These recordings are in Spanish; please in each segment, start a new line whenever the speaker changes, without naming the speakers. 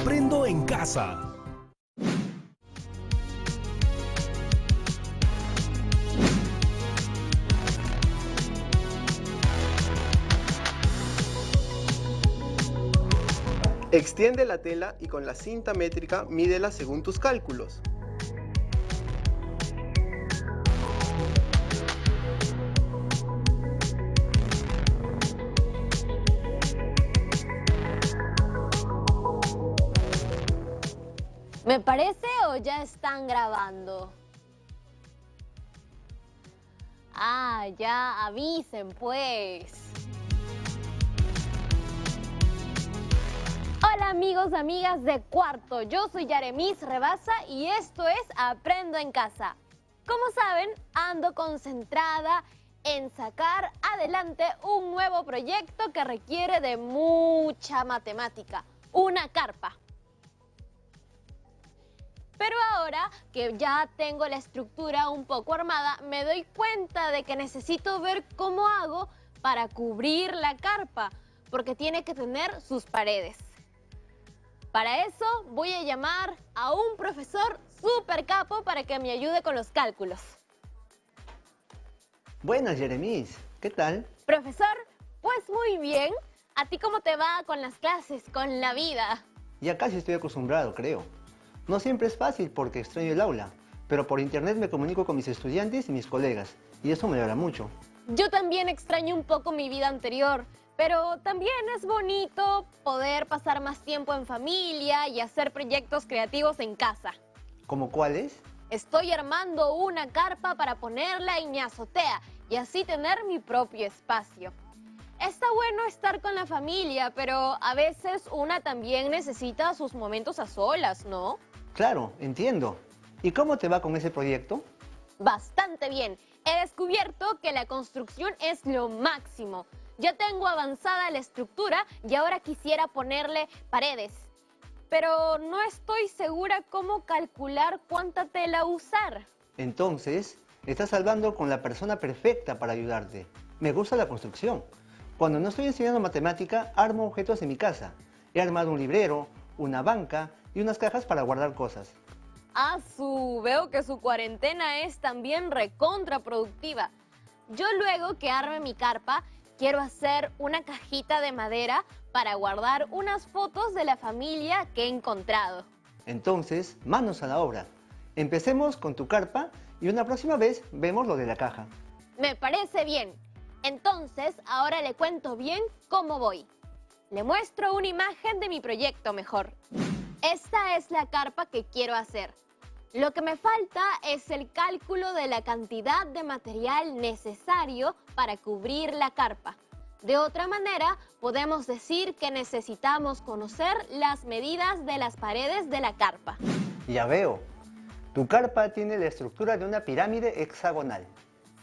Aprendo en casa.
Extiende la tela y con la cinta métrica mídela según tus cálculos.
¿Me parece o ya están grabando? Ah, ya avisen pues. Hola amigos, amigas de cuarto, yo soy Yaremis Rebasa y esto es Aprendo en Casa. Como saben, ando concentrada en sacar adelante un nuevo proyecto que requiere de mucha matemática, una carpa. Pero ahora que ya tengo la estructura un poco armada, me doy cuenta de que necesito ver cómo hago para cubrir la carpa, porque tiene que tener sus paredes. Para eso voy a llamar a un profesor súper capo para que me ayude con los cálculos.
Buenas, Yaremis. ¿Qué tal?
Profesor, pues muy bien. ¿A ti cómo te va con las clases, con la vida?
Ya casi estoy acostumbrado, creo. No siempre es fácil porque extraño el aula, pero por internet me comunico con mis estudiantes y mis colegas, y eso me alegra mucho.
Yo también extraño un poco mi vida anterior, pero también es bonito poder pasar más tiempo en familia y hacer proyectos creativos en casa.
¿Cómo cuáles?
Estoy armando una carpa para ponerla en mi azotea y así tener mi propio espacio. Está bueno estar con la familia, pero a veces una también necesita sus momentos a solas, ¿no?
Claro, entiendo. ¿Y cómo te va con ese proyecto?
Bastante bien. He descubierto que la construcción es lo máximo. Ya tengo avanzada la estructura y ahora quisiera ponerle paredes. Pero no estoy segura cómo calcular cuánta tela usar.
Entonces, estás hablando con la persona perfecta para ayudarte. Me gusta la construcción. Cuando no estoy enseñando matemática, armo objetos en mi casa. He armado un librero, una banca y unas cajas para guardar cosas.
Veo que su cuarentena es también recontraproductiva. Yo luego que arme mi carpa, quiero hacer una cajita de madera para guardar unas fotos de la familia que he encontrado.
Entonces, manos a la obra. Empecemos con tu carpa y una próxima vez vemos lo de la caja.
Me parece bien. Entonces, ahora le cuento bien cómo voy. Le muestro una imagen de mi proyecto mejor. Esta es la carpa que quiero hacer. Lo que me falta es el cálculo de la cantidad de material necesario para cubrir la carpa. De otra manera, podemos decir que necesitamos conocer las medidas de las paredes de la carpa.
Ya veo. Tu carpa tiene la estructura de una pirámide hexagonal.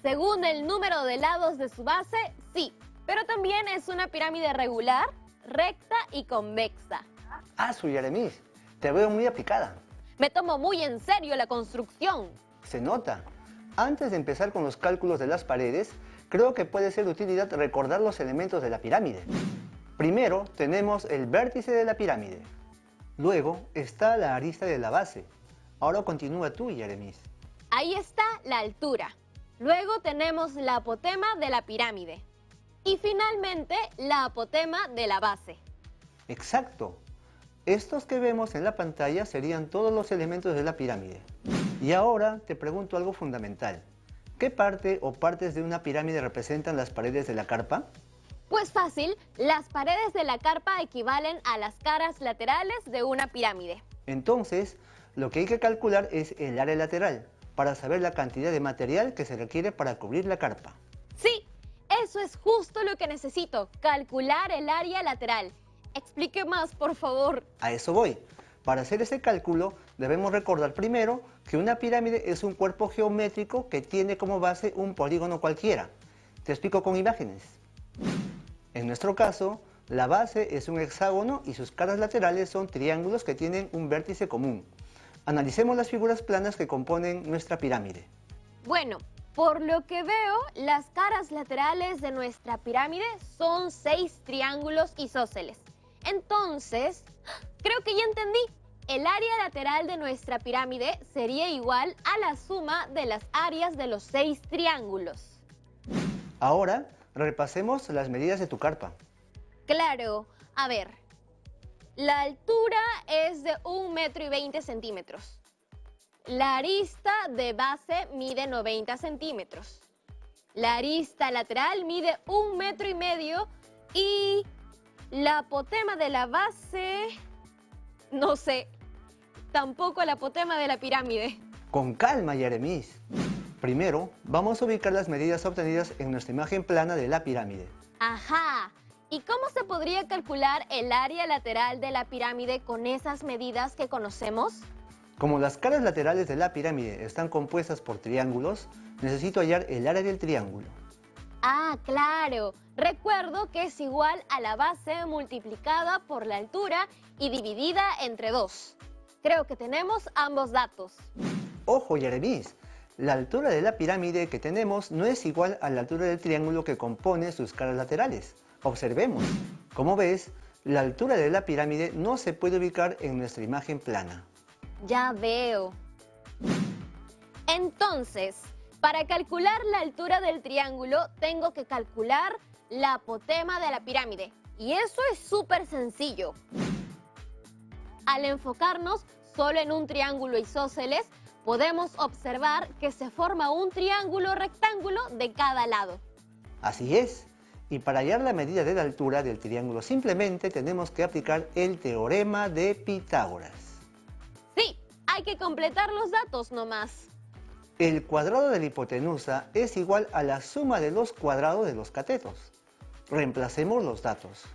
Según el número de lados de su base, sí, pero también es una pirámide regular, recta y convexa.
Yaremis, te veo muy aplicada.
Me tomo muy en serio la construcción.
Se nota. Antes de empezar con los cálculos de las paredes, creo que puede ser de utilidad recordar los elementos de la pirámide. Primero tenemos el vértice de la pirámide. Luego está la arista de la base. Ahora continúa tú, Yaremis.
Ahí está la altura. Luego tenemos la apotema de la pirámide. Y finalmente la apotema de la base.
Exacto. Estos que vemos en la pantalla serían todos los elementos de la pirámide. Y ahora te pregunto algo fundamental. ¿Qué parte o partes de una pirámide representan las paredes de la carpa?
Pues fácil, las paredes de la carpa equivalen a las caras laterales de una pirámide.
Entonces, lo que hay que calcular es el área lateral, para saber la cantidad de material que se requiere para cubrir la carpa.
Sí, eso es justo lo que necesito, calcular el área lateral. Explique más, por favor.
A eso voy. Para hacer ese cálculo, debemos recordar primero que una pirámide es un cuerpo geométrico que tiene como base un polígono cualquiera. Te explico con imágenes. En nuestro caso, la base es un hexágono y sus caras laterales son triángulos que tienen un vértice común. Analicemos las figuras planas que componen nuestra pirámide.
Bueno, por lo que veo, las caras laterales de nuestra pirámide son 6 triángulos isósceles. Entonces, Creo que ya entendí. El área lateral de nuestra pirámide sería igual a la suma de las áreas de los 6 triángulos.
Ahora, repasemos las medidas de tu carpa.
Claro, a ver. La altura es de 1,20 m. La arista de base mide 90 centímetros. La arista lateral mide 1,5 m y la apotema de la base, no sé, tampoco la apotema de la pirámide.
Con calma, Yeremis. Primero, vamos a ubicar las medidas obtenidas en nuestra imagen plana de la pirámide.
Ajá. ¿Y cómo se podría calcular el área lateral de la pirámide con esas medidas que conocemos?
Como las caras laterales de la pirámide están compuestas por triángulos, necesito hallar el área del triángulo.
Ah, claro. Recuerdo que es igual a la base multiplicada por la altura y dividida entre 2. Creo que tenemos ambos datos.
Ojo, Yeremis, la altura de la pirámide que tenemos no es igual a la altura del triángulo que compone sus caras laterales. Observemos. Como ves, la altura de la pirámide no se puede ubicar en nuestra imagen plana.
Ya veo. Entonces, para calcular la altura del triángulo, tengo que calcular la apotema de la pirámide. Y eso es súper sencillo. Al enfocarnos solo en un triángulo isósceles, podemos observar que se forma un triángulo rectángulo de cada lado.
Así es. Y para hallar la medida de la altura del triángulo simplemente tenemos que aplicar el teorema de Pitágoras.
Sí, hay que completar los datos nomás.
El cuadrado de la hipotenusa es igual a la suma de los cuadrados de los catetos. Reemplacemos los datos.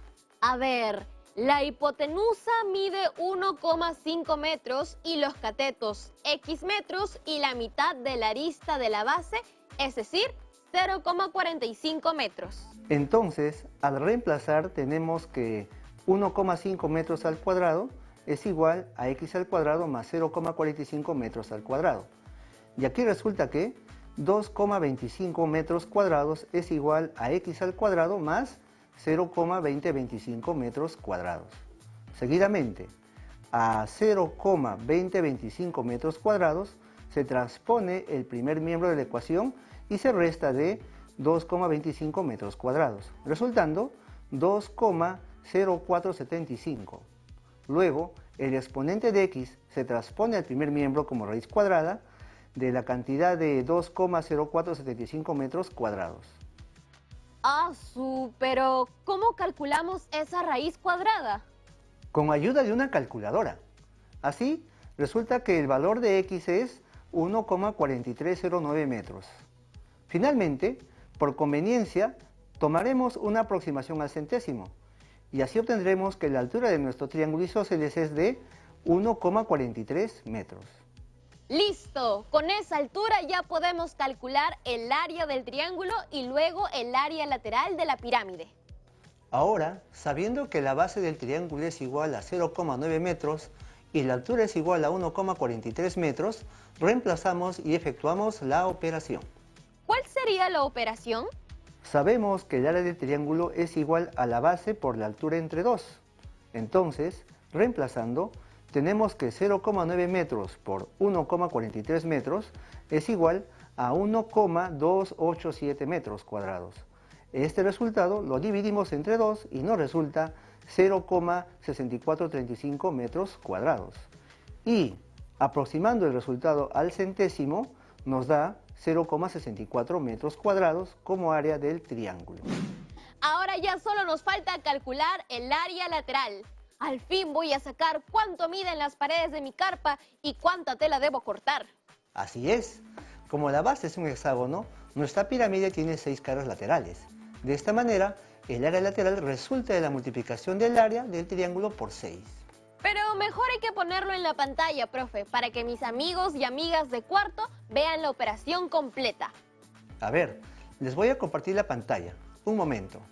A ver, la hipotenusa mide 1,5 metros y los catetos X metros y la mitad de la arista de la base, es decir, 0,45 metros.
Entonces, al reemplazar tenemos que 1,5 metros al cuadrado es igual a x al cuadrado más 0,45 metros al cuadrado. Y aquí resulta que 2,25 metros cuadrados es igual a x al cuadrado más 0,2025 metros cuadrados. Seguidamente, a 0,2025 metros cuadrados se transpone el primer miembro de la ecuación y se resta de 2,25 metros cuadrados, resultando 2,0475. Luego, el exponente de x se transpone al primer miembro como raíz cuadrada de la cantidad de 2,0475 metros cuadrados.
Pero ¿cómo calculamos esa raíz cuadrada?
Con ayuda de una calculadora. Así, resulta que el valor de x es 1,4309 metros. Finalmente, por conveniencia, tomaremos una aproximación al centésimo y así obtendremos que la altura de nuestro triángulo isósceles es de 1,43 metros.
¡Listo! Con esa altura ya podemos calcular el área del triángulo y luego el área lateral de la pirámide.
Ahora, sabiendo que la base del triángulo es igual a 0,9 metros y la altura es igual a 1,43 metros, reemplazamos y efectuamos la operación.
¿Cuál sería la operación?
Sabemos que el área del triángulo es igual a la base por la altura entre 2. Entonces, reemplazando, tenemos que 0,9 metros por 1,43 metros es igual a 1,287 metros cuadrados. Este resultado lo dividimos entre 2 y nos resulta 0,6435 metros cuadrados. Y aproximando el resultado al centésimo nos da 0,64 metros cuadrados como área del triángulo.
Ahora ya solo nos falta calcular el área lateral. Al fin voy a sacar cuánto miden las paredes de mi carpa y cuánta tela debo cortar.
Así es. Como la base es un hexágono, nuestra pirámide tiene 6 caras laterales. De esta manera, el área lateral resulta de la multiplicación del área del triángulo por 6.
Pero mejor hay que ponerlo en la pantalla, profe, para que mis amigos y amigas de cuarto vean la operación completa.
A ver, les voy a compartir la pantalla. Un momento.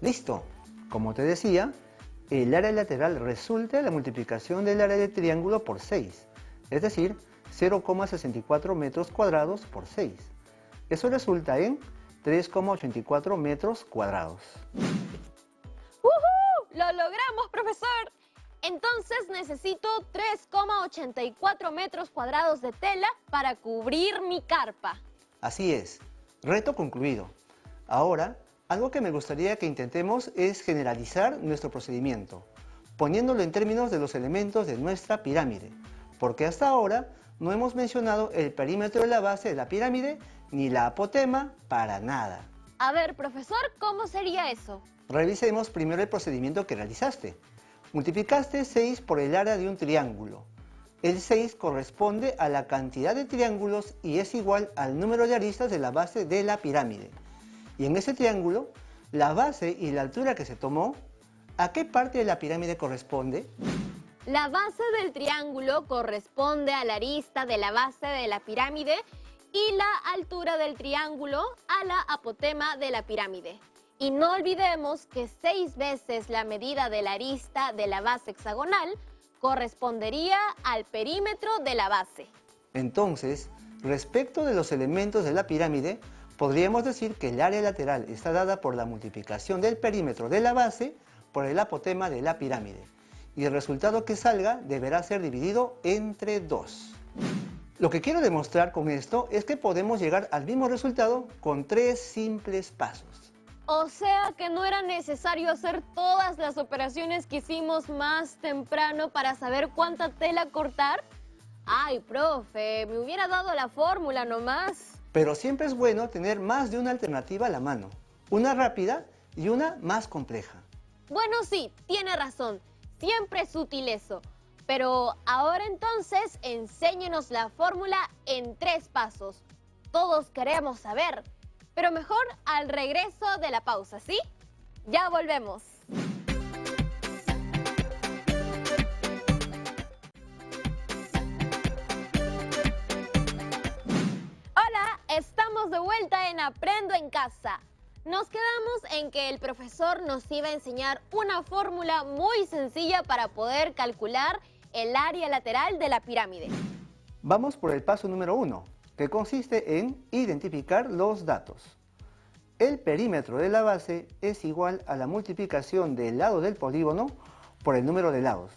¡Listo! Como te decía, el área lateral resulta de la multiplicación del área del triángulo por 6, es decir, 0,64 metros cuadrados por 6. Eso resulta en 3,84 metros cuadrados.
¡Uhú! ¡Lo logramos, profesor! Entonces necesito 3,84 metros cuadrados de tela para cubrir mi carpa.
Así es, reto concluido. Ahora, algo que me gustaría que intentemos es generalizar nuestro procedimiento, poniéndolo en términos de los elementos de nuestra pirámide, porque hasta ahora no hemos mencionado el perímetro de la base de la pirámide ni la apotema para nada.
A ver, profesor, ¿cómo sería eso?
Revisemos primero el procedimiento que realizaste. Multiplicaste 6 por el área de un triángulo. El 6 corresponde a la cantidad de triángulos y es igual al número de aristas de la base de la pirámide. Y en ese triángulo, la base y la altura que se tomó, ¿a qué parte de la pirámide corresponde?
La base del triángulo corresponde a la arista de la base de la pirámide y la altura del triángulo a la apotema de la pirámide. Y no olvidemos que 6 veces la medida de la arista de la base hexagonal correspondería al perímetro de la base.
Entonces, respecto de los elementos de la pirámide, podríamos decir que el área lateral está dada por la multiplicación del perímetro de la base por el apotema de la pirámide. Y el resultado que salga deberá ser dividido entre 2. Lo que quiero demostrar con esto es que podemos llegar al mismo resultado con 3 simples pasos.
O sea que no era necesario hacer todas las operaciones que hicimos más temprano para saber cuánta tela cortar. Ay, profe, me hubiera dado la fórmula nomás.
Pero siempre es bueno tener más de una alternativa a la mano, una rápida y una más compleja.
Bueno, sí, tiene razón, siempre es útil eso. Pero ahora entonces, enséñenos la fórmula en 3 pasos. Todos queremos saber. Pero mejor al regreso de la pausa, ¿sí? Ya volvemos. Hola, estamos de vuelta en Aprendo en Casa. Nos quedamos en que el profesor nos iba a enseñar una fórmula muy sencilla para poder calcular el área lateral de la pirámide.
Vamos por el paso número 1. Que consiste en identificar los datos. El perímetro de la base es igual a la multiplicación del lado del polígono por el número de lados,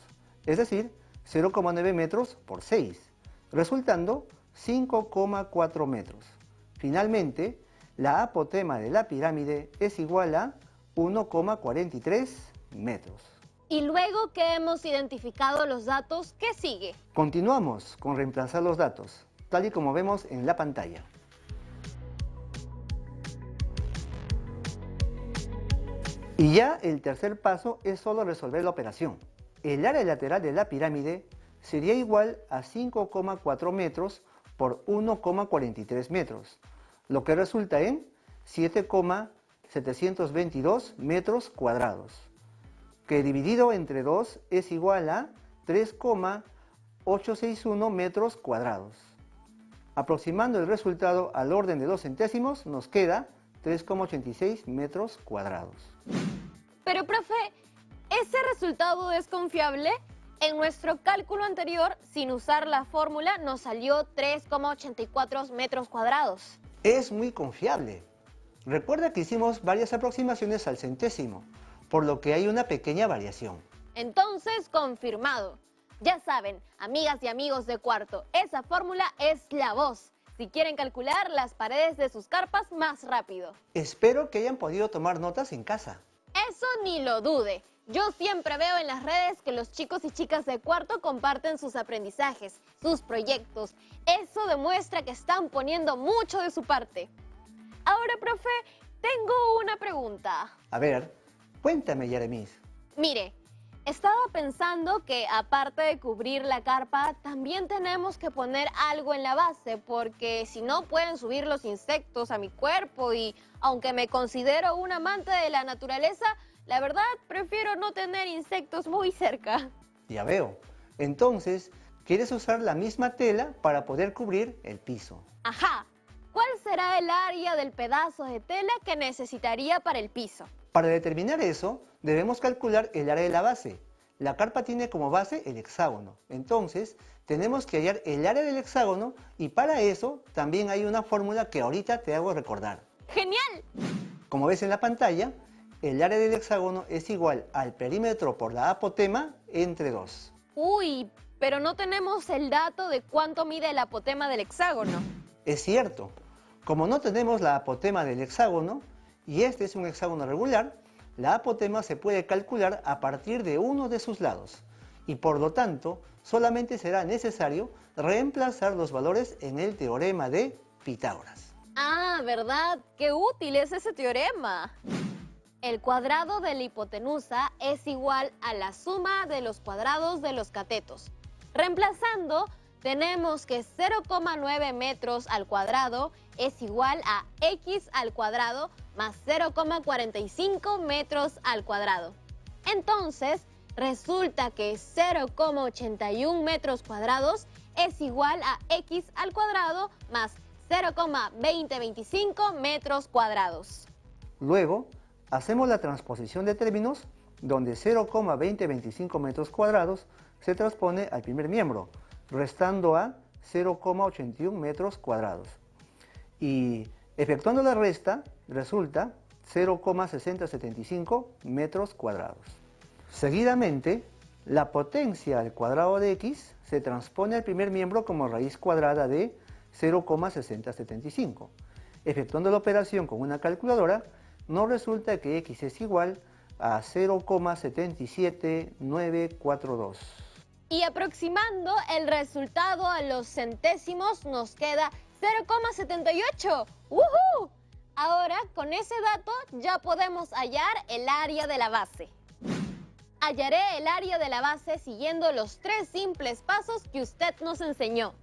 es decir, 0,9 metros por 6, resultando 5,4 metros. Finalmente, la apotema de la pirámide es igual a 1,43 metros.
Y luego que hemos identificado los datos, ¿qué sigue?
Continuamos con reemplazar los datos, tal y como vemos en la pantalla. Y ya el tercer paso es solo resolver la operación. El área lateral de la pirámide sería igual a 5,4 metros por 1,43 metros, lo que resulta en 7,722 metros cuadrados, que dividido entre 2 es igual a 3,861 metros cuadrados. Aproximando el resultado al orden de 2 centésimos, nos queda 3,86 metros cuadrados.
Pero, profe, ¿ese resultado es confiable? En nuestro cálculo anterior, sin usar la fórmula, nos salió 3,84 metros cuadrados.
Es muy confiable. Recuerda que hicimos varias aproximaciones al centésimo, por lo que hay una pequeña variación.
Entonces, confirmado. Ya saben, amigas y amigos de cuarto, esa fórmula es la voz. Si quieren calcular las paredes de sus carpas más rápido.
Espero que hayan podido tomar notas en casa.
Eso ni lo dude. Yo siempre veo en las redes que los chicos y chicas de cuarto comparten sus aprendizajes, sus proyectos. Eso demuestra que están poniendo mucho de su parte. Ahora, profe, tengo una pregunta.
A ver, cuéntame, Yeremis.
Mire, estaba pensando que aparte de cubrir la carpa, también tenemos que poner algo en la base, porque si no pueden subir los insectos a mi cuerpo y aunque me considero un amante de la naturaleza, la verdad prefiero no tener insectos muy cerca.
Ya veo. Entonces, ¿quieres usar la misma tela para poder cubrir el piso?
Ajá. ¿Cuál será el área del pedazo de tela que necesitaría para el piso?
Para determinar eso, debemos calcular el área de la base. La carpa tiene como base el hexágono. Entonces, tenemos que hallar el área del hexágono y para eso también hay una fórmula que ahorita te hago recordar.
¡Genial!
Como ves en la pantalla, el área del hexágono es igual al perímetro por la apotema entre 2.
Uy, pero no tenemos el dato de cuánto mide el apotema del hexágono.
Es cierto, como no tenemos la apotema del hexágono, y este es un hexágono regular, la apotema se puede calcular a partir de uno de sus lados, y por lo tanto, solamente será necesario reemplazar los valores en el teorema de Pitágoras.
Ah, ¿verdad? ¡Qué útil es ese teorema! El cuadrado de la hipotenusa es igual a la suma de los cuadrados de los catetos. Reemplazando, tenemos que 0,9 metros al cuadrado es igual a x al cuadrado más 0,45 metros al cuadrado. Entonces, resulta que 0,81 metros cuadrados es igual a x al cuadrado más 0,2025 metros cuadrados.
Luego, hacemos la transposición de términos, donde 0,2025 metros cuadrados se transpone al primer miembro, restando a 0,81 metros cuadrados. Y efectuando la resta, resulta 0,6075 metros cuadrados. Seguidamente, la potencia al cuadrado de x se transpone al primer miembro como raíz cuadrada de 0,6075. Efectuando la operación con una calculadora, nos resulta que x es igual a 0,77942.
Y aproximando el resultado a los centésimos nos queda 0,78. ¡Woohoo! Ahora, con ese dato ya podemos hallar el área de la base. Hallaré el área de la base siguiendo los 3 simples pasos que usted nos enseñó.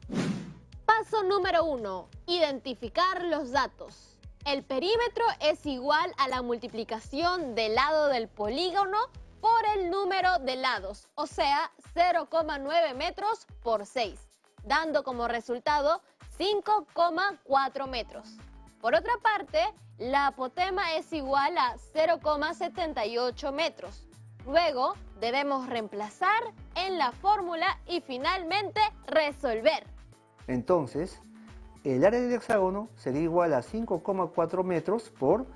Paso número 1. Identificar los datos. El perímetro es igual a la multiplicación del lado del polígono por el número de lados, o sea, 0,9 metros por 6, dando como resultado 5,4 metros. Por otra parte, la apotema es igual a 0,78 metros. Luego, debemos reemplazar en la fórmula y finalmente resolver.
Entonces, el área del hexágono sería igual a 5,4 metros por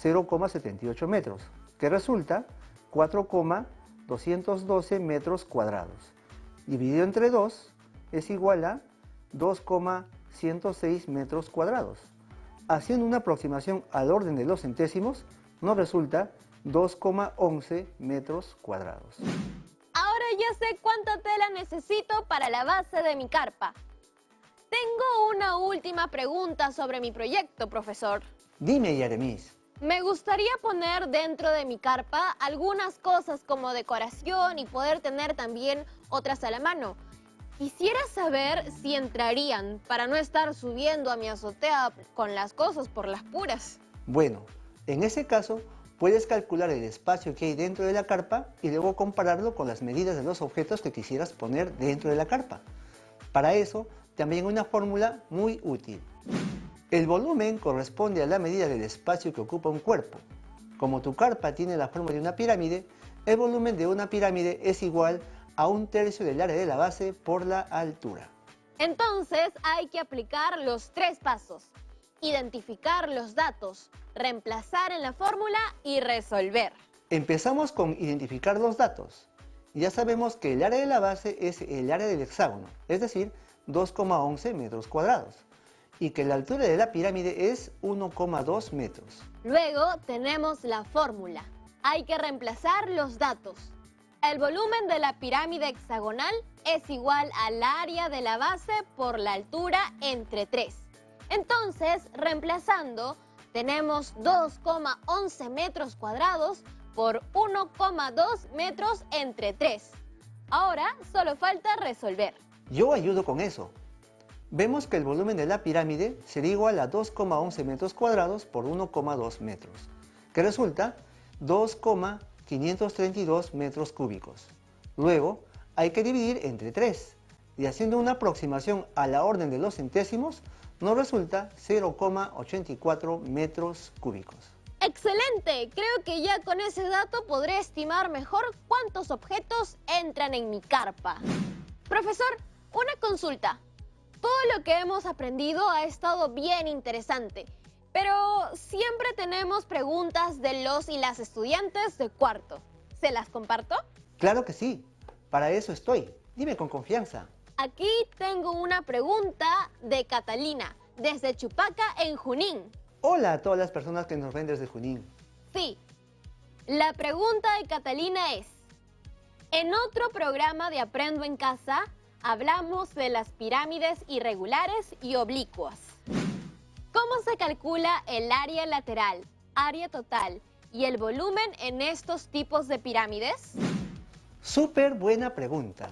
0,78 metros, que resulta 4,212 metros cuadrados. Dividido entre 2 es igual a 2,106 metros cuadrados. Haciendo una aproximación al orden de los centésimos, nos resulta 2,11 metros cuadrados.
Ahora ya sé cuánta tela necesito para la base de mi carpa. Tengo una última pregunta sobre mi proyecto, profesor.
Dime, Yeremis.
Me gustaría poner dentro de mi carpa algunas cosas como decoración y poder tener también otras a la mano. Quisiera saber si entrarían para no estar subiendo a mi azotea con las cosas por las puras.
Bueno, en ese caso, puedes calcular el espacio que hay dentro de la carpa y luego compararlo con las medidas de los objetos que quisieras poner dentro de la carpa. Para eso, también hay una fórmula muy útil. El volumen corresponde a la medida del espacio que ocupa un cuerpo. Como tu carpa tiene la forma de una pirámide, el volumen de una pirámide es igual a 1/3 del área de la base por la altura.
Entonces hay que aplicar los 3 pasos. Identificar los datos, reemplazar en la fórmula y resolver.
Empezamos con identificar los datos. Ya sabemos que el área de la base es el área del hexágono, es decir, 2,11 metros cuadrados, y que la altura de la pirámide es 1,2 metros.
Luego tenemos la fórmula. Hay que reemplazar los datos. El volumen de la pirámide hexagonal es igual al área de la base por la altura entre 3. Entonces, reemplazando, tenemos 2,11 metros cuadrados por 1,2 metros entre 3. Ahora solo falta resolver.
Yo ayudo con eso. Vemos que el volumen de la pirámide sería igual a 2,11 metros cuadrados por 1,2 metros, que resulta 2,532 metros cúbicos. Luego, hay que dividir entre 3, y haciendo una aproximación a la orden de los centésimos, nos resulta 0,84 metros cúbicos.
¡Excelente! Creo que ya con ese dato podré estimar mejor cuántos objetos entran en mi carpa. Profesor, una consulta. Todo lo que hemos aprendido ha estado bien interesante, pero siempre tenemos preguntas de los y las estudiantes de cuarto. ¿Se las comparto?
Claro que sí. Para eso estoy. Dime con confianza.
Aquí tengo una pregunta de Catalina, desde Chupaca, en Junín.
Hola a todas las personas que nos ven desde Junín.
Sí. La pregunta de Catalina es: en otro programa de Aprendo en Casa, hablamos de las pirámides irregulares y oblicuas. ¿Cómo se calcula el área lateral, área total y el volumen en estos tipos de pirámides?
Súper buena pregunta.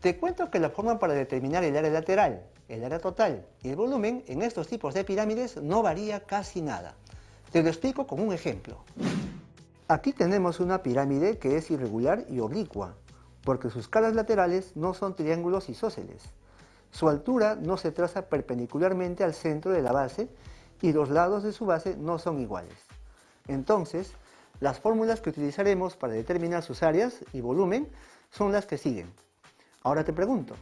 Te cuento que la forma para determinar el área lateral, el área total y el volumen en estos tipos de pirámides no varía casi nada. Te lo explico con un ejemplo. Aquí tenemos una pirámide que es irregular y oblicua, porque sus caras laterales no son triángulos isósceles. Su altura no se traza perpendicularmente al centro de la base y los lados de su base no son iguales. Entonces, las fórmulas que utilizaremos para determinar sus áreas y volumen son las que siguen. Ahora te pregunto,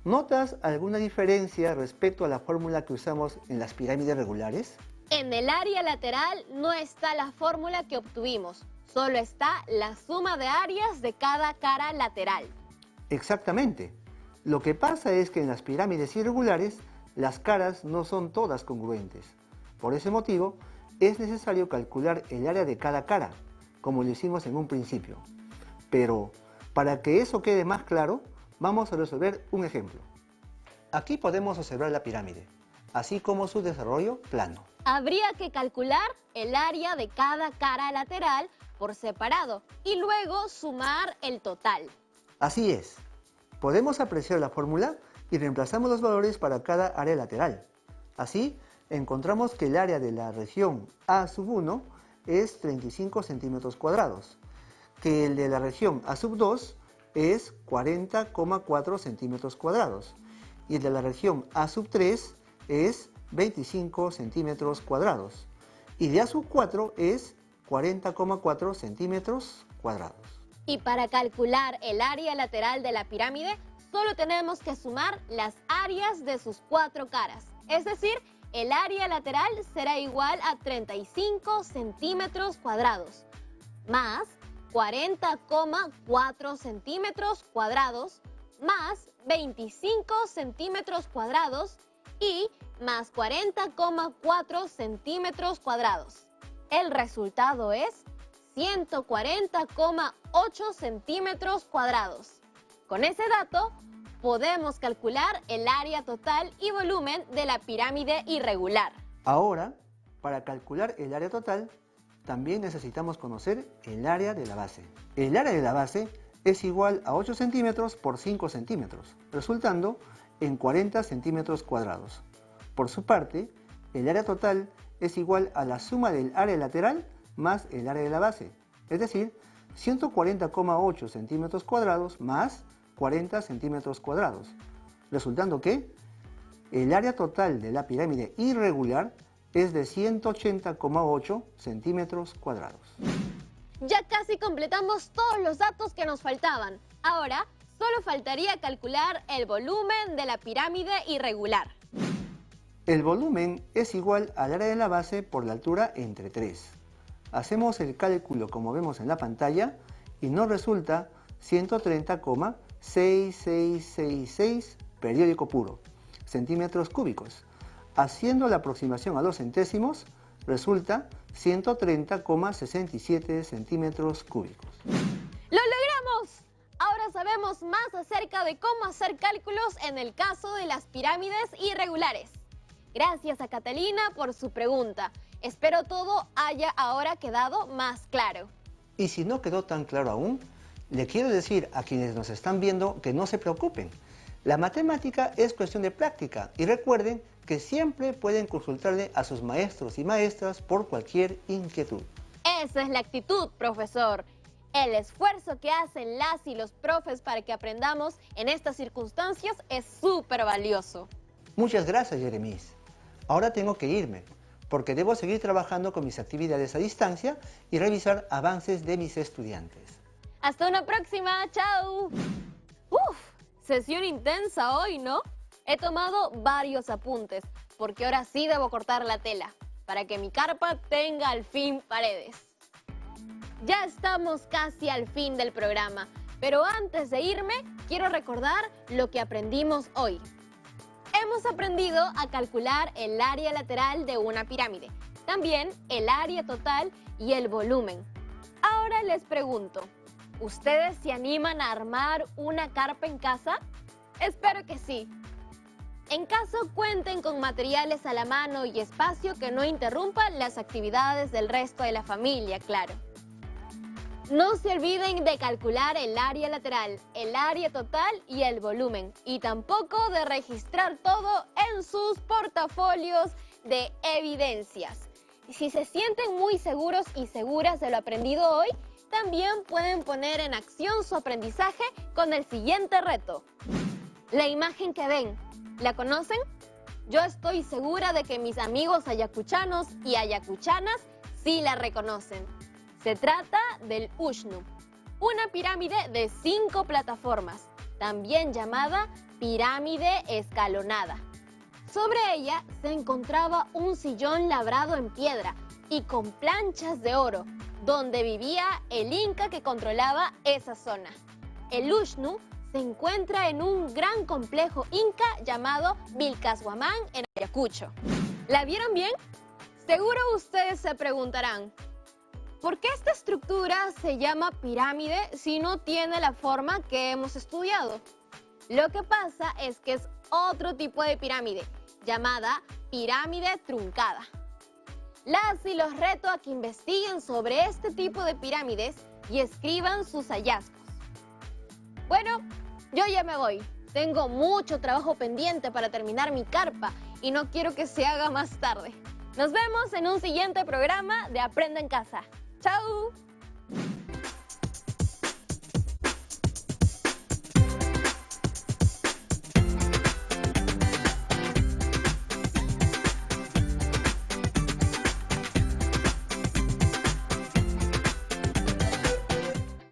¿notas alguna diferencia respecto a la fórmula que usamos en las pirámides regulares?
En el área lateral no está la fórmula que obtuvimos, solo está la suma de áreas de cada cara lateral.
Exactamente. Lo que pasa es que en las pirámides irregulares, las caras no son todas congruentes. Por ese motivo, es necesario calcular el área de cada cara, como lo hicimos en un principio. Pero, para que eso quede más claro, vamos a resolver un ejemplo. Aquí podemos observar la pirámide, así como su desarrollo plano.
Habría que calcular el área de cada cara lateral por separado y luego sumar el total.
Así es. Podemos apreciar la fórmula y reemplazamos los valores para cada área lateral. Así, encontramos que el área de la región A1 es 35 centímetros cuadrados, que el de la región A2 es 40,4 centímetros cuadrados y el de la región A3 es 25 centímetros cuadrados y de A4 es 40,4 centímetros cuadrados.
Y para calcular el área lateral de la pirámide, solo tenemos que sumar las áreas de sus cuatro caras. Es decir, el área lateral será igual a 35 centímetros cuadrados, más 40,4 centímetros cuadrados, más 25 centímetros cuadrados y más 40,4 centímetros cuadrados. El resultado es 140,8 centímetros cuadrados. Con ese dato, podemos calcular el área total y volumen de la pirámide irregular.
Ahora, para calcular el área total, también necesitamos conocer el área de la base. El área de la base es igual a 8 centímetros por 5 centímetros, resultando en 40 centímetros cuadrados. Por su parte, el área total es igual a la suma del área lateral más el área de la base, es decir, 140,8 centímetros cuadrados más 40 centímetros cuadrados, resultando que el área total de la pirámide irregular es de 180,8 centímetros cuadrados.
Ya casi completamos todos los datos que nos faltaban. Ahora, solo faltaría calcular el volumen de la pirámide irregular.
El volumen es igual al área de la base por la altura entre 3. Hacemos el cálculo como vemos en la pantalla y nos resulta 130,6666 periódico puro, centímetros cúbicos. Haciendo la aproximación a los centésimos, resulta 130,67 centímetros cúbicos.
¡Lo logramos! Ahora sabemos más acerca de cómo hacer cálculos en el caso de las pirámides irregulares. Gracias a Catalina por su pregunta. Espero todo haya ahora quedado más claro.
Y si no quedó tan claro aún, le quiero decir a quienes nos están viendo que no se preocupen. La matemática es cuestión de práctica y recuerden que siempre pueden consultarle a sus maestros y maestras por cualquier inquietud.
Esa es la actitud, profesor. El esfuerzo que hacen las y los profes para que aprendamos en estas circunstancias es súper valioso.
Muchas gracias, Jeremis. Ahora tengo que irme, porque debo seguir trabajando con mis actividades a distancia y revisar avances de mis estudiantes.
Hasta una próxima, chao. Uf, sesión intensa hoy, ¿no? He tomado varios apuntes, porque ahora sí debo cortar la tela. para que mi carpa tenga al fin paredes. Ya estamos casi al fin del programa, pero antes de irme, quiero recordar lo que aprendimos hoy. Hemos aprendido a calcular el área lateral de una pirámide, también el área total y el volumen. Ahora les pregunto, ¿ustedes se animan a armar una carpa en casa? Espero que sí. En caso cuenten con materiales a la mano y espacio que no interrumpan las actividades del resto de la familia, claro. No se olviden de calcular el área lateral, el área total y el volumen. Y tampoco de registrar todo en sus portafolios de evidencias. Si se sienten muy seguros y seguras de lo aprendido hoy, también pueden poner en acción su aprendizaje con el siguiente reto. La imagen que ven, ¿la conocen? Yo estoy segura de que mis amigos ayacuchanos y ayacuchanas sí la reconocen. Se trata del Ushnu, una pirámide de 5 plataformas, también llamada pirámide escalonada. Sobre ella se encontraba un sillón labrado en piedra y con planchas de oro, donde vivía el inca que controlaba esa zona. El Ushnu se encuentra en un gran complejo inca llamado Vilcashuamán en Ayacucho. ¿La vieron bien? Seguro ustedes se preguntarán, ¿por qué esta estructura se llama pirámide si no tiene la forma que hemos estudiado? Lo que pasa es que es otro tipo de pirámide, llamada pirámide truncada. Las y los reto a que investiguen sobre este tipo de pirámides y escriban sus hallazgos. Bueno, yo ya me voy. Tengo mucho trabajo pendiente para terminar mi carpa y no quiero que se haga más tarde. Nos vemos en un siguiente programa de Aprende en Casa. ¡Chao!